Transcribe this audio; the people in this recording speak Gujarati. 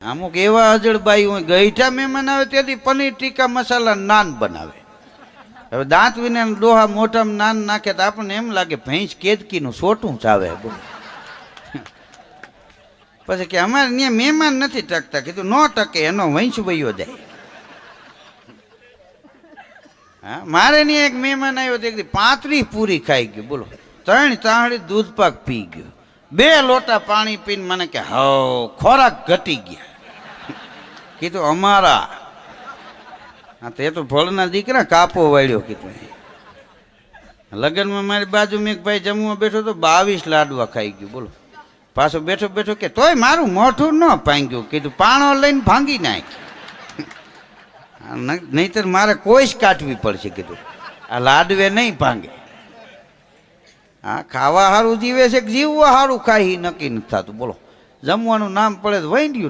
અમુક એવા અજળબાઈ હોય ગઈઠા મહેમાન આવે તેથી પનીર ટીકા મસાલા નાન બનાવે. હવે દાંત વિના ડોહા મોઢામાં નાન નાખે તો આપણને એમ લાગે ભેંસ કેદકીનું સોટું ચાવે. પછી કે અમારે ત્યાં મહેમાન નથી ટકતા. કીધું ન ટકે એનો વંશ વયો જાય. હા, મારે ત્યાં એક મહેમાન આવ્યો તો 35 પૂરી ખાઈ ગયો. બોલો, 3 તાળી દૂધ પાક પી ગયો, 2 લોટા પાણી પીને મને કે હવ ખોરાક ઘટી ગયા. કીધું અમારા હા તે તો ભોળના દીકરા કાપો વાળ્યો. કીધું લગ્નમાં મારી બાજુમાં એક ભાઈ જમવા બેઠો તો 22 લાડવા ખાઈ ગયું. બોલો, પાછો બેઠો બેઠો કે તોય મારું મોઢું ન ભાંગ્યું. કીધું પાણો લઈને ભાંગી નાખ, નહીતર મારે કોઈ જ કાઢવી પડશે. કીધું આ લાડવે નહીં ભાંગે. હા, ખાવા સારું જીવે છે કે જીવવા સારું ખાઈ નક્કી નથી થતું. બોલો, જમવાનું નામ પડે તો વૈંડ્યું.